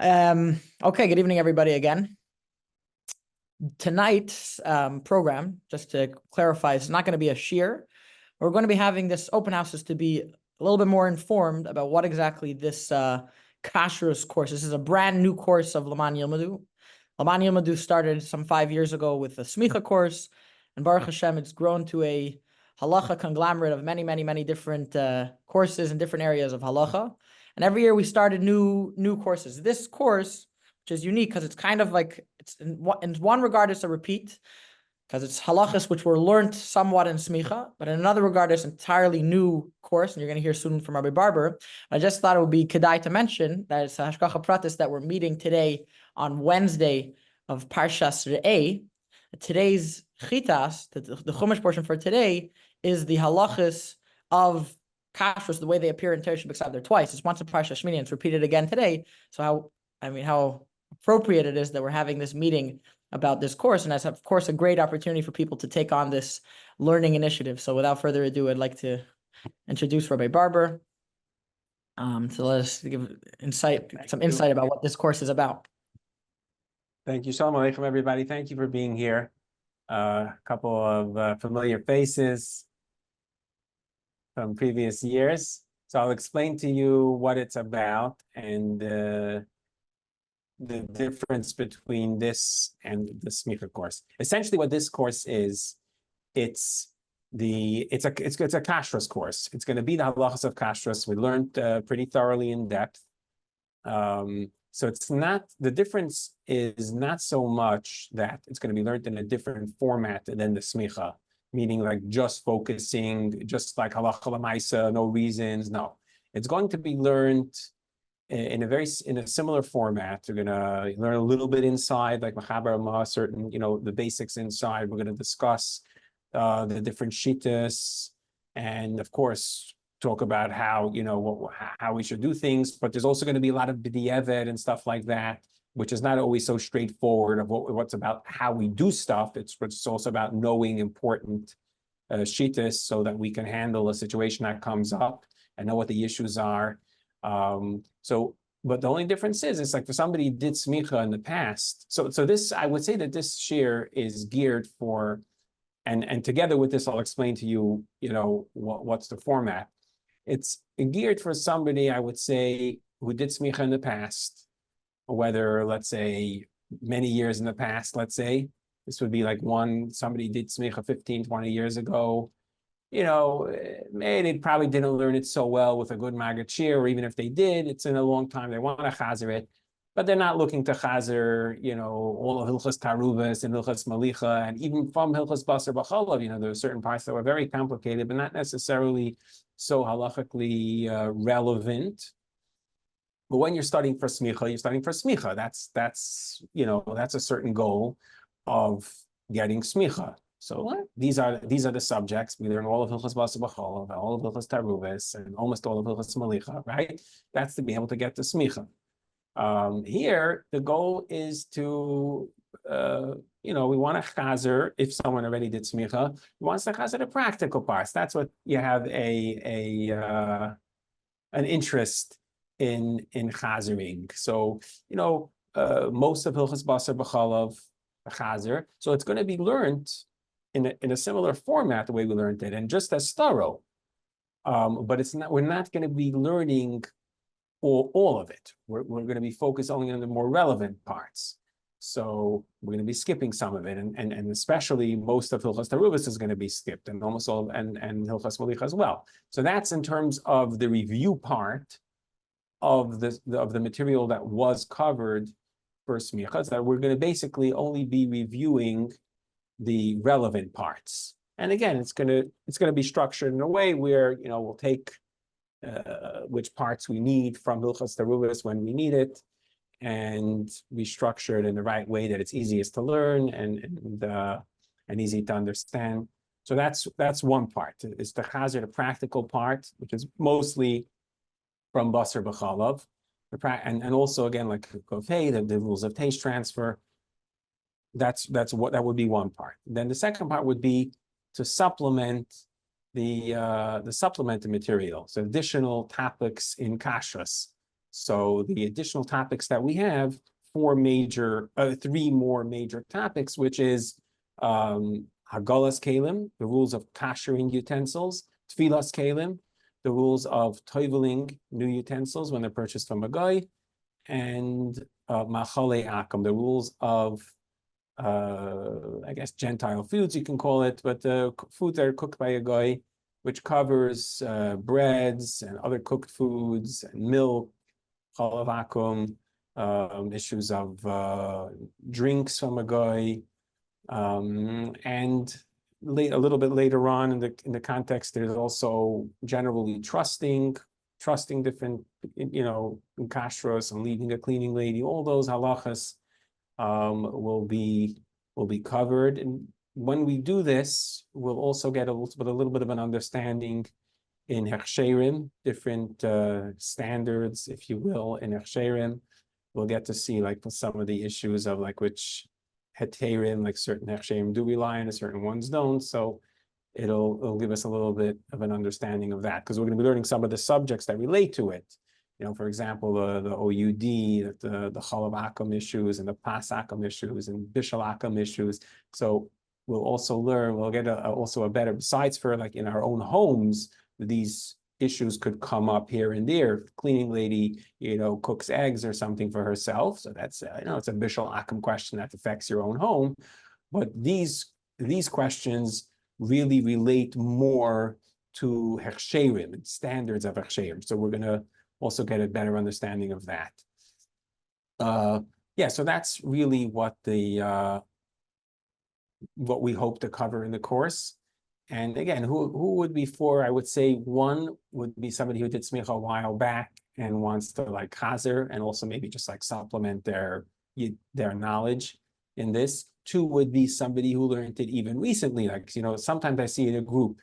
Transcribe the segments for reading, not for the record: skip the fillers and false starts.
Okay, good evening, everybody, again. Tonight's program, just to clarify, is not going to be a shiur. We're going to be having this open houses to be a little bit more informed about what exactly this Kashrus course. This is a brand new course of Laman Yilmadu. Laman Yilmadu started some 5 years ago with a Smicha course, and Baruch Hashem, it's grown to a halacha conglomerate of many different courses in different areas of halacha. And every year we started new courses. This course, which is unique because it's kind of like, it's in one regard it's a repeat, because it's halachas which were learned somewhat in smicha, but in another regard it's an entirely new course, and you're going to hear soon from Rabbi Barber. I just thought it would be kedai to mention that it's a hashgacha pratis that we're meeting today on Wednesday of Parshas Re'eh. Today's chitas, the chumash portion for today, is the halachas of Kashrus, the way they appear in Teresh B'Ksav. They're twice. It's once in Parsha Shmini, and it's repeated again today. So how appropriate it is that we're having this meeting about this course, and that's of course a great opportunity for people to take on this learning initiative. So without further ado, I'd like to introduce Rabbi Barber to let us give some insight about what this course is about. Thank you. Shalom Aleichem, everybody. Thank you for being here. A couple of familiar faces from previous years. So I'll explain to you what it's about and the difference between this and the Smicha course. Essentially, what this course is, it's a Kashrus course. It's going to be the halachas of Kashrus. We learned pretty thoroughly in depth. So it's not, the difference is not so much that it's going to be learned in a different format than the Smicha, meaning like just focusing, just like halacha l'maisa, no reasons. No, it's going to be learned in a similar format. We're going to learn a little bit inside, like Machaber Ma, certain, the basics inside. We're going to discuss the different shittas, and of course, talk about how, how we should do things. But there's also going to be a lot of b'diavad and stuff like that, which is not always so straightforward of what's about how we do stuff. It's also about knowing important shittas so that we can handle a situation that comes up and know what the issues are. But the only difference is, it's like for somebody who did smicha in the past. So this, I would say that this shiur is geared for, and together with this, I'll explain to you, what's the format. It's geared for somebody, I would say, who did smicha in the past, whether, let's say, many years in the past, let's say. This would be like somebody did smicha 15, 20 years ago. Maybe they probably didn't learn it so well with a good Maggid shiur, or even if they did, it's in a long time, they want to chazer it, but they're not looking to chazer, all of Hilchos Taruvas and Hilchos Malicha, and even from Hilchos Basar B'Cholav, there are certain parts that were very complicated, but not necessarily so halachically relevant. But when you're studying for smicha, you're studying for smicha. That's a certain goal of getting smicha. So these are the subjects. We learn all of Hilchos Basar B'Cholav, all of Hilchos Taruvas, and almost all of Hilchos Malicha, right? That's to be able to get to smicha. Here, the goal is to, we want to chazer, if someone already did smicha, wants to chazer the practical parts. That's what you have an interest in chazering. So, most of Hilchos Basar B'Cholav chazer. So it's going to be learned in a similar format the way we learned it, and just as thorough. But we're not going to be learning all of it. We're going to be focused only on the more relevant parts. So we're going to be skipping some of it, and especially most of Hilchos Taruvos is going to be skipped, and almost all and Hilchos Malicha as well. So that's in terms of the review part of the material that was covered for smicha. That we're going to basically only be reviewing the relevant parts. And again, it's going to be structured in a way where we'll take which parts we need from Hilchos Taruvos when we need it, and we structure it in the right way that it's easiest to learn and easy to understand. So that's one part. It's the chazer, the practical part, which is mostly from Basar B'Cholav, and also again like Kofei, the rules of taste transfer. That would be one part. Then the second part would be to supplement the supplemental material, so additional topics in Kashrus. So the additional topics that we have, three more major topics, which is Hagalas Kalim, the rules of kashering utensils, Tfilas Kalim, the rules of toiveling new utensils when they're purchased from a guy, and Machale Akum, the rules of I guess Gentile foods, you can call it, but the foods that are cooked by a guy, which covers breads and other cooked foods and milk, chalav akum, issues of drinks from a guy, and a little bit later on in the context, there's also generally trusting different, in kashrus and leaving a cleaning lady. All those halachas will be covered. And when we do this, we'll also get a little bit of an understanding in hechsherim, different standards, if you will, in hechsherim. We'll get to see like some of the issues of like which heterim, like certain hechsherim do rely on and certain ones don't. So it'll give us a little bit of an understanding of that, because we're going to be learning some of the subjects that relate to it. For example, the OUD, the chalav akum issues and the pas akum issues and bishul akum issues. So we'll get also a better, besides for like in our own homes, these issues could come up here and there. Cleaning lady, cooks eggs or something for herself. So that's, it's a bishul akum question that affects your own home. But these questions really relate more to hechsherim and standards of hechsherim. So we're going to also get a better understanding of that. So that's really what what we hope to cover in the course. And again, who would be for? I would say one would be somebody who did smicha a while back and wants to like chazer and also maybe just like supplement their knowledge in this. Two would be somebody who learned it even recently. Like, sometimes I see in a group,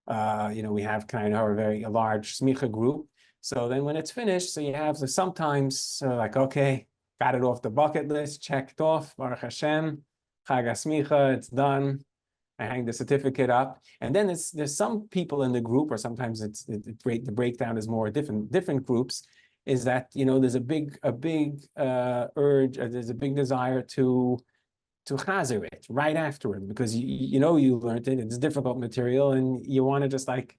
we have kind of a large smicha group. So then when it's finished, so you have sometimes like, okay, got it off the bucket list, checked off, Baruch Hashem, Chag HaSmicha, it's done. I hang the certificate up. And then there's some people in the group, or sometimes the breakdown is more different groups, is that, there's a big urge, there's a big desire to chazer it right afterward, because you learned it, it's difficult material, and you want to just like,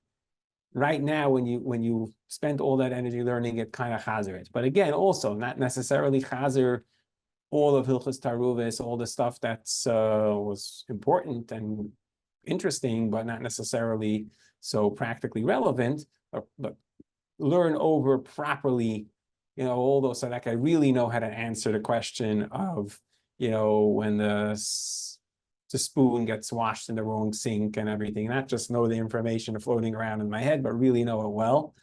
right now, when you spend all that energy learning it, kind of chazer it. But again, also not necessarily chazer all of Hilchos Taruvis, all the stuff that's was important and interesting, but not necessarily so practically relevant. But learn over properly, all those, so that I really know how to answer the question of, when the spoon gets washed in the wrong sink and everything, not just know the information floating around in my head, but really know it well.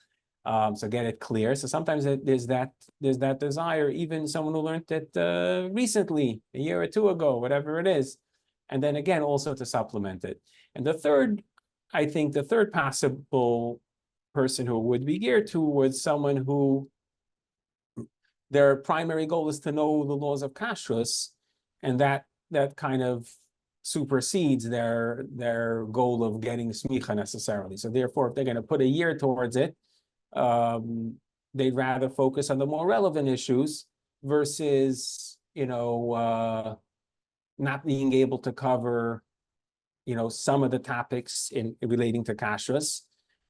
So get it clear. So sometimes there's that desire, even someone who learned it recently, a year or two ago, whatever it is. And then again, also to supplement it. And I think the third possible person who would be geared towards someone who their primary goal is to know the laws of Kashrus, and that kind of supersedes their goal of getting smicha necessarily. So therefore, if they're going to put a year towards it, they'd rather focus on the more relevant issues versus, not being able to cover, some of the topics in relating to kashrus,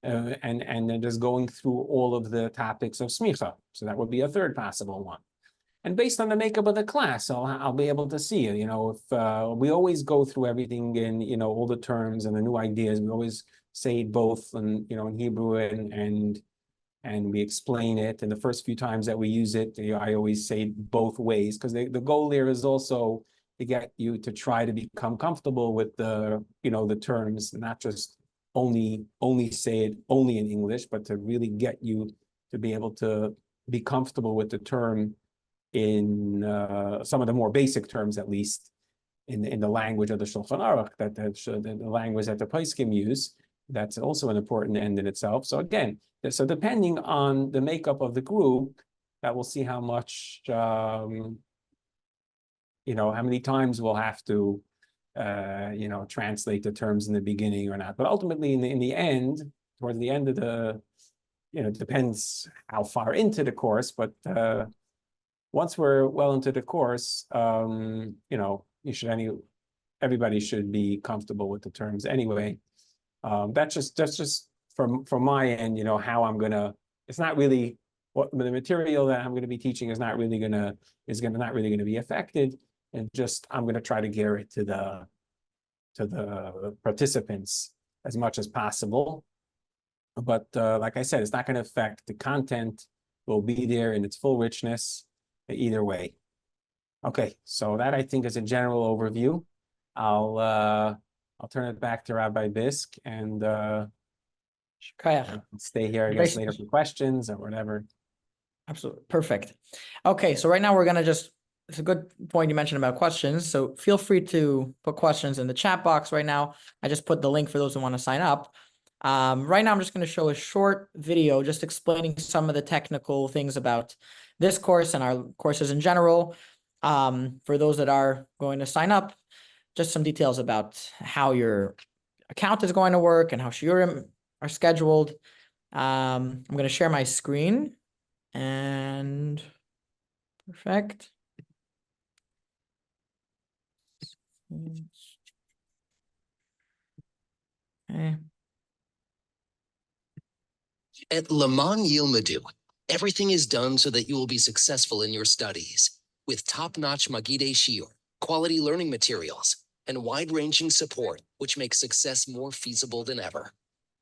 and then just going through all of the topics of smicha. So that would be a third possible one. And based on the makeup of the class, I'll be able to see, if we always go through everything in, all the terms and the new ideas, we always say it both in Hebrew and we explain it. And the first few times that we use it, I always say it both ways, because the goal there is also to get you to try to become comfortable with the terms, not just only say it only in English, but to really get you to be able to be comfortable with the term in some of the more basic terms, at least in the language of the Shulchan Aruch, the language that the Poskim use. That's also an important end in itself. So again, so depending on the makeup of the group, that we'll see how much, how many times we'll have to, translate the terms in the beginning or not. But ultimately, in the end, towards the end of it depends how far into the course, but once we're well into the course, everybody should be comfortable with the terms anyway. That's just from my end, how I'm gonna. It's not really what the material that I'm going to be teaching is not really gonna be affected, and just I'm gonna try to gear it to the participants as much as possible. But like I said, it's not going to affect the content. Will be there in its full richness either way. Okay, so that I think is a general overview. I'll turn it back to Rabbi Bisk and stay here, I guess, later for questions or whatever. Absolutely. Perfect. Okay, so right now we're going to it's a good point you mentioned about questions. So feel free to put questions in the chat box right now. I just put the link for those who want to sign up. Right now, I'm just going to show a short video just explaining some of the technical things about this course and our courses in general. For those that are going to sign up, just some details about how your account is going to work and how shiurim are scheduled. I'm going to share my screen and perfect. Okay. At Lamang Yilmadu, everything is done so that you will be successful in your studies. With top-notch Magidei Shiur, quality learning materials, and wide-ranging support, which makes success more feasible than ever.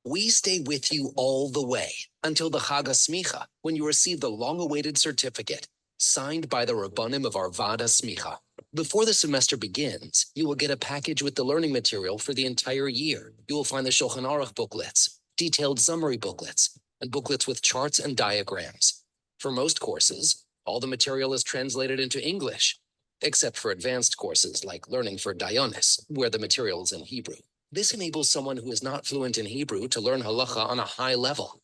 We stay with you all the way until the Chag HaSmicha, when you receive the long-awaited certificate, signed by the Rabbanim of our Vada Smicha. Before the semester begins, you will get a package with the learning material for the entire year. You will find the Shulchan Aruch booklets, detailed summary booklets, and booklets with charts and diagrams. For most courses, all the material is translated into English, except for advanced courses like Learning for Dayanis, where the material is in Hebrew. This enables someone who is not fluent in Hebrew to learn halacha on a high level.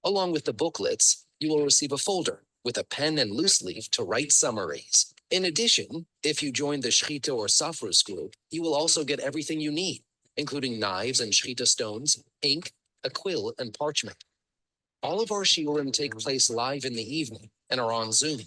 Along with the booklets, you will receive a folder with a pen and loose leaf to write summaries. In addition, if you join the Shechita or Safrus group, you will also get everything you need, including knives and Shechita stones, ink, a quill, and parchment. All of our shiurim take place live in the evening and are on Zoom,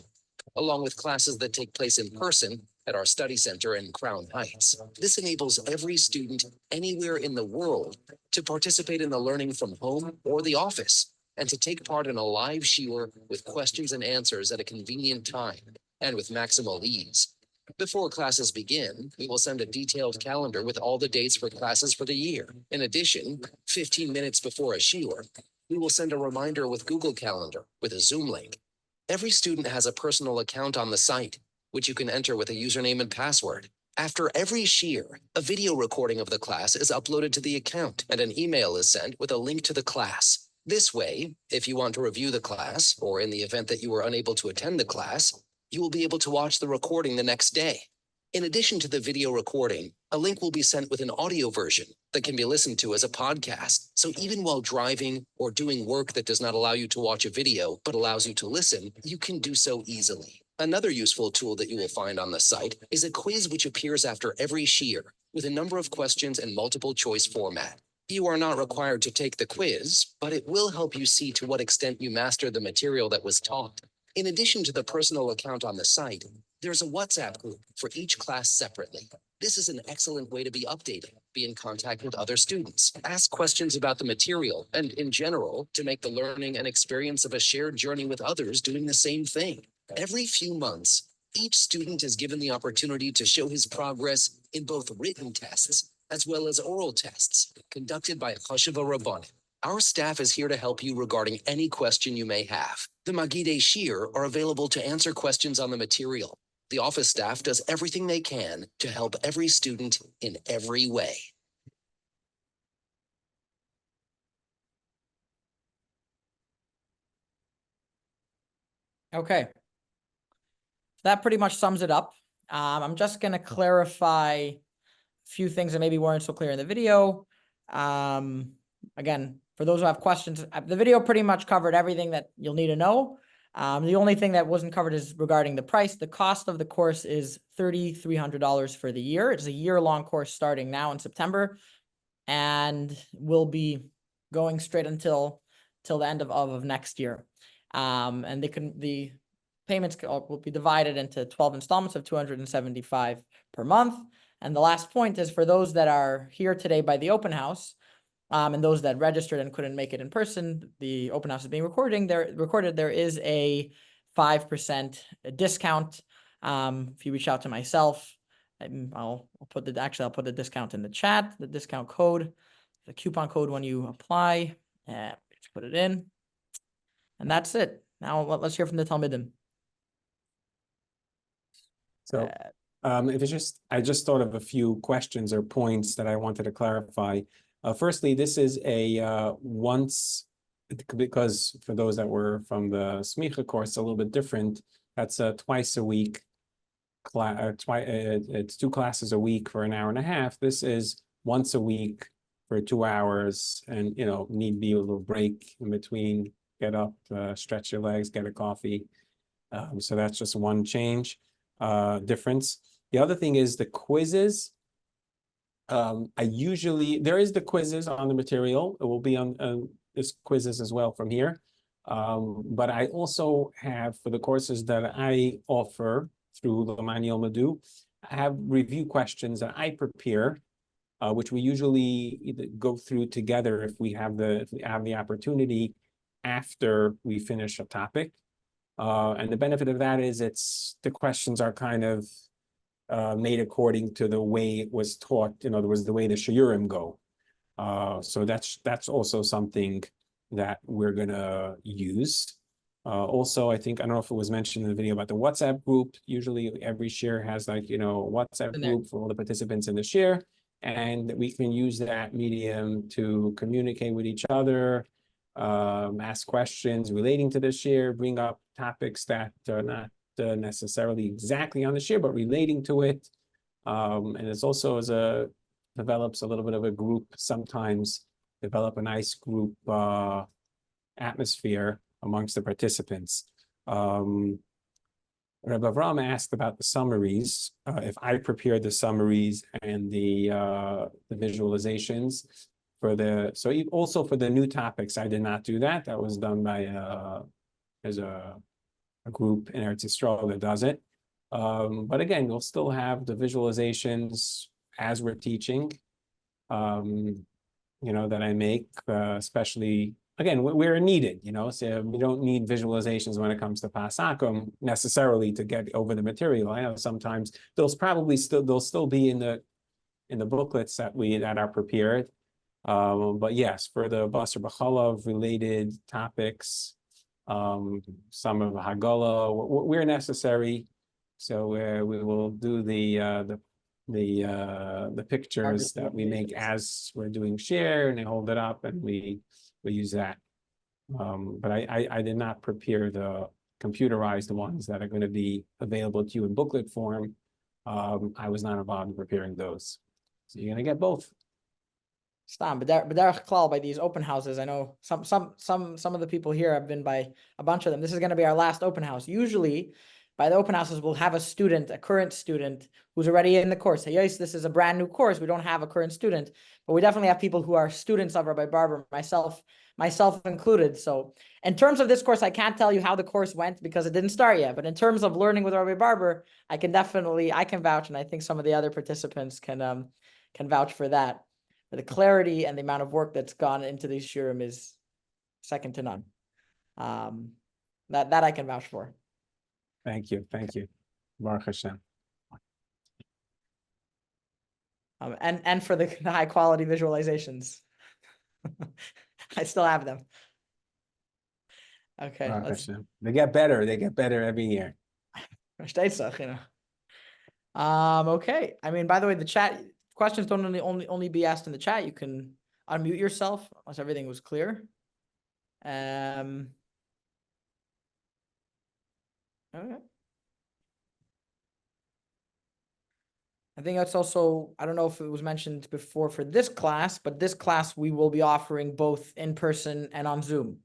along with classes that take place in person at our study center in Crown Heights. This enables every student anywhere in the world to participate in the learning from home or the office, and to take part in a live shiur with questions and answers at a convenient time and with maximal ease. Before classes begin, we will send a detailed calendar with all the dates for classes for the year. In addition, 15 minutes before a shiur, we will send a reminder with Google Calendar with a Zoom link. Every student has a personal account on the site, which you can enter with a username and password. After every shiur, a video recording of the class is uploaded to the account, and an email is sent with a link to the class. This way, if you want to review the class, or in the event that you were unable to attend the class, you will be able to watch the recording the next day. In addition to the video recording, a link will be sent with an audio version that can be listened to as a podcast. So even while driving or doing work that does not allow you to watch a video, but allows you to listen, you can do so easily. Another useful tool that you will find on the site is a quiz which appears after every shiur with a number of questions and multiple choice format. You are not required to take the quiz, but it will help you see to what extent you master the material that was taught. In addition to the personal account on the site, there's a WhatsApp group for each class separately. This is an excellent way to be updated, be in contact with other students, ask questions about the material, and in general, to make the learning an experience of a shared journey with others doing the same thing. Every few months, each student is given the opportunity to show his progress in both written tests as well as oral tests conducted by Chashuva Rabbanim. Our staff is here to help you regarding any question you may have. The Magidei Shiur are available to answer questions on the material. The office staff does everything they can to help every student in every way. Okay. That pretty much sums it up. I'm just going to clarify a few things that maybe weren't so clear in the video. Again, for those who have questions, the video pretty much covered everything that you'll need to know. The only thing that wasn't covered is regarding the price. The cost of the course is $3,300 for the year. It's a year-long course starting now in September, and will be going straight until till the end of next year. And the payments will be divided into 12 installments of 275 per month. And the last point is for those that are here today by the open house, and those that registered and couldn't make it in person, the open house is being recorded. There is a 5% discount. If you reach out to myself, I'll put the discount in the chat, the discount code, the coupon code when you apply. Just put it in. And that's it. Now let's hear from the Talmidim. So I just thought of a few questions or points that I wanted to clarify. Firstly, this is a once, because for those that were from the Smicha course, it's a little bit different. That's a twice a week class. It's 2 classes a week for an hour and a half. This is once a week for 2 hours, and need be a little break in between. Get up, stretch your legs, get a coffee. So that's just one change, difference. The other thing is the quizzes. There is the quizzes on the material. It will be on this quizzes as well from here. But I also have, for the courses that I offer through the Laman Yilmadu, I have review questions that I prepare, which we usually either go through together if we have the opportunity after we finish a topic. And the benefit of that is the questions are kind of made according to the way it was taught, in other words, the way the shiurim go. So that's also something that we're gonna use. Also, I don't know if it was mentioned in the video about the WhatsApp group. Usually every share has a WhatsApp group for all the participants in the share, and we can use that medium to communicate with each other, ask questions relating to the share, bring up topics that are not necessarily exactly on the share, but relating to it. And it's also develops a little bit of a group, sometimes develop a nice group atmosphere amongst the participants. Rabbi Avram asked about the summaries, if I prepared the summaries and the visualizations also for the new topics. I did not do that. That was done by there's a group in Eretz Yisrael that does it. But again, we'll still have the visualizations as we're teaching, that I make, especially, again, where needed, so we don't need visualizations when it comes to Pasakum necessarily to get over the material. I know sometimes they'll still be in the booklets that are prepared. But yes, for the Basar B'chalav related topics, some of Hagala, where necessary. So we will do the pictures that we make as we're doing share, and they hold it up, and we use that. But I did not prepare the computerized ones that are going to be available to you in booklet form. I was not involved in preparing those. So you're going to get both. But B'derech Klal, by these open houses, I know some of the people here have been by a bunch of them. This is going to be our last open house. Usually, by the open houses, we'll have a current student who's already in the course. Hey, yes, this is a brand new course. We don't have a current student, but we definitely have people who are students of Rabbi Barber, myself included. So in terms of this course, I can't tell you how the course went because it didn't start yet. But in terms of learning with Rabbi Barber, I can vouch, and I think some of the other participants can vouch for that. The clarity and the amount of work that's gone into these shiurim is second to none. That I can vouch for. Thank you. Baruch Hashem. And for the high quality visualizations. I still have them. Okay. Baruch Hashem. They get better every year. Okay. I mean, by the way, the chat questions don't only be asked in the chat. You can unmute yourself unless everything was clear. Okay. I think that's also, I don't know if it was mentioned before for this class, but this class we will be offering both in person and on Zoom.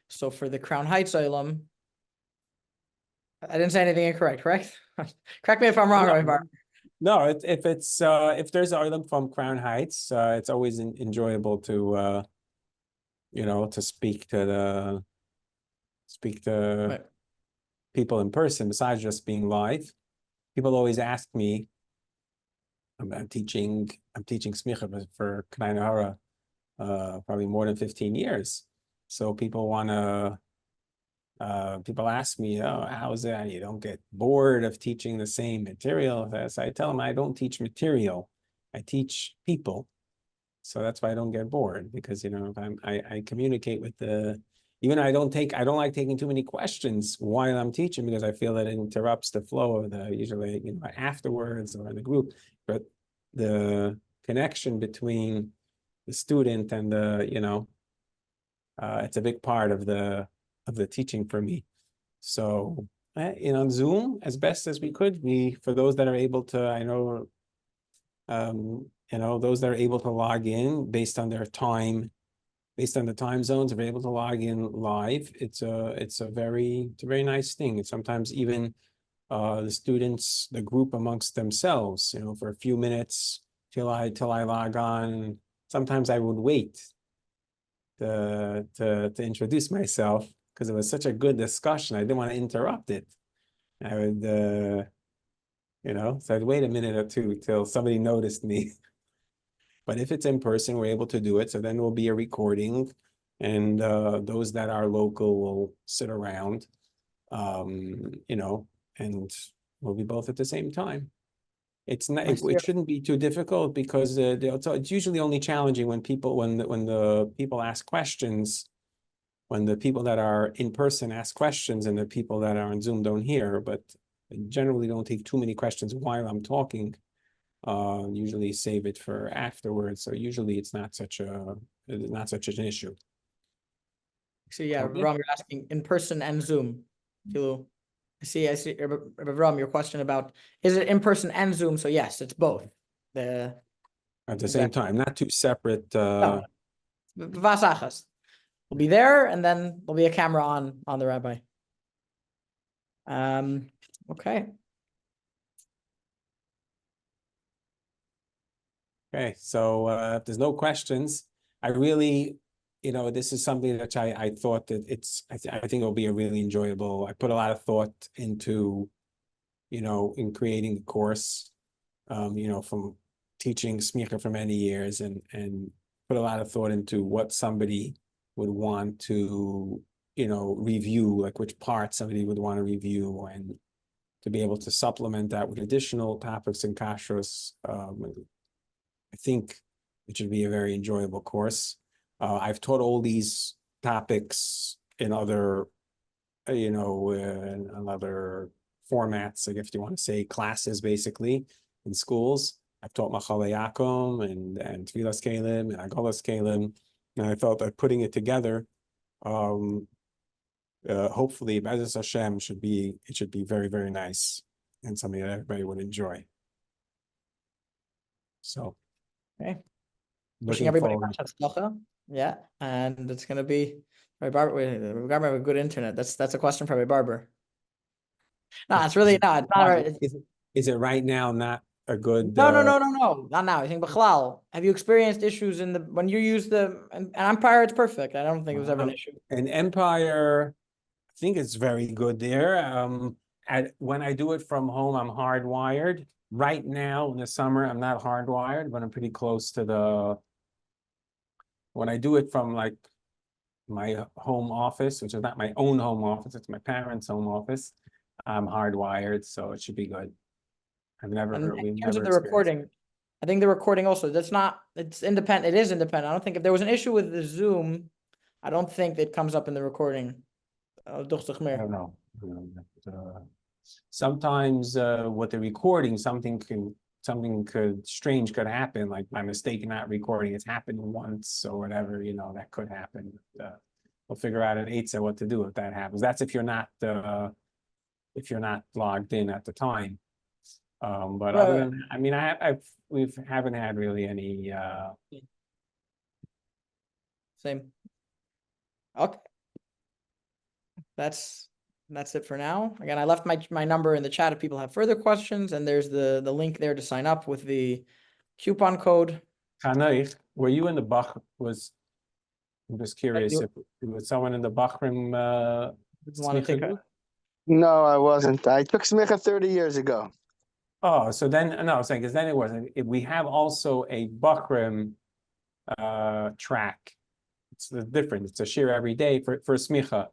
So for the Crown Heights Olam, I didn't say anything incorrect, correct? Correct me if I'm wrong, Rabbi. No, if there's an Olam from Crown Heights, it's always enjoyable to to speak to Right. people in person besides just being live. People always ask me, I'm teaching smicha for K'nai Nahara, probably more than 15 years. So people ask me, oh, how is it? You don't get bored of teaching the same material? So I tell them I don't teach material, I teach people. So that's why I don't get bored, because I communicate with even I don't like taking too many questions while I'm teaching, because I feel that it interrupts the flow of usually afterwards or in the group. But the connection between the student and it's a big part of the teaching for me. So on Zoom, as best as we could, for those that are able to, I know those that are able to log in based on their time, based on the time zones, are able to log in live. It's a very nice thing. And sometimes even the students, the group amongst themselves, for a few minutes till I log on. Sometimes I would wait to introduce myself, because it was such a good discussion. I didn't want to interrupt it. I would so I'd wait a minute or two till somebody noticed me. But if it's in person, we're able to do it. So then will be a recording, and those that are local will sit around, and we'll be both at the same time. It's not. It shouldn't be too difficult, because it's usually only challenging when the people ask questions, when the people that are in person ask questions and the people that are on Zoom don't hear. But I generally don't take too many questions while I'm talking. Usually save it for afterwards. So usually it's not such an issue. So yeah, Okay. Ram, you're asking in person and Zoom. I see, Ram, your question about, is it in person and Zoom? So yes, it's both. At the same time, not two separate. No. Vasachas. We'll be there, and then there'll be a camera on the rabbi. Okay. Okay, so if there's no questions, I really, this is something that I thought that I think it'll be a really enjoyable. I put a lot of thought into, in creating the course, from teaching smicha for many years, and put a lot of thought into what somebody would want to, review, like which parts somebody would want to review, and to be able to supplement that with additional topics in Kashrus. I think it should be a very enjoyable course. I've taught all these topics in other, in other formats, like if you want to say classes, basically in schools. I've taught Machalei Yaakov and Tfilas Kelim and Agolas Kelim, and I felt that putting it together, hopefully, B'ezras Hashem, should be very, very nice and something that everybody would enjoy. So. Okay. Wishing everybody much hatzlacha. Yeah, and it's gonna be Rabbi Barber. We've got a good internet. That's a question for Rabbi Barber. No, it's really not. It's not right. Is it right now not a good? No, not now. I think Bichlal. Have you experienced issues when you use and Empire? It's perfect. I don't think it was ever an issue. And Empire, I think it's very good there. When I do it from home, I'm hardwired. Right now in the summer, I'm not hardwired, but I'm pretty close to when I do it from like my home office, which is not my own home office, it's my parents' home office, I'm hardwired, so it should be good. In terms of the recording, I think the recording also, it's independent. It is independent. I don't think if there was an issue with the Zoom, I don't think it comes up in the recording. I don't know. Sometimes with the recording, something strange could happen, like my mistake not recording. It's happened once or whatever, that could happen. We'll figure out at Eitzah what to do if that happens. That's if you're not logged in at the time. But other than, I mean, we haven't had really any. Same. Okay. That's it for now. Again, I left my number in the chat if people have further questions, and there's the link there to sign up with the coupon code. Hanayich, were you in the Bach? I'm just curious if was someone in the Bachrim Want to take a, No, I wasn't. I took smicha 30 years ago. Oh, so then, no, I was saying, because then it wasn't, if we have also a Bachrim track, it's different, it's a shir every day for smicha.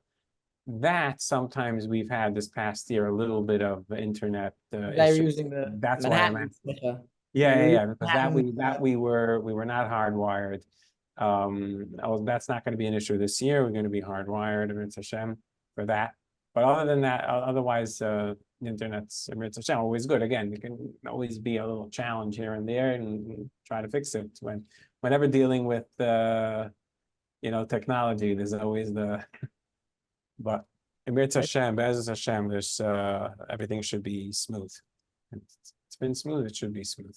That sometimes we've had this past year a little bit of internet they're issue. using the That's why I'm Manhattan. asking. You're Yeah, because Manhattan, we were not hardwired. That's not going to be an issue this year. We're going to be hardwired, Emir Hashem, for that. But other than that, otherwise, the internet's Emir Hashem always good. Again, it can always be a little challenge here and there, and try to fix it. Whenever dealing with technology, there's always the. But Emir Hashem, Be'ez Hashem, there's everything should be smooth. It's been smooth. It should be smooth.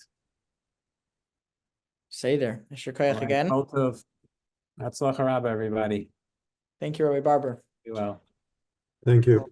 Say there. Mr. Koyach again. Out of Hatzlacha Rabba, everybody. Thank you, Rabbi Barber. Be well. Thank you.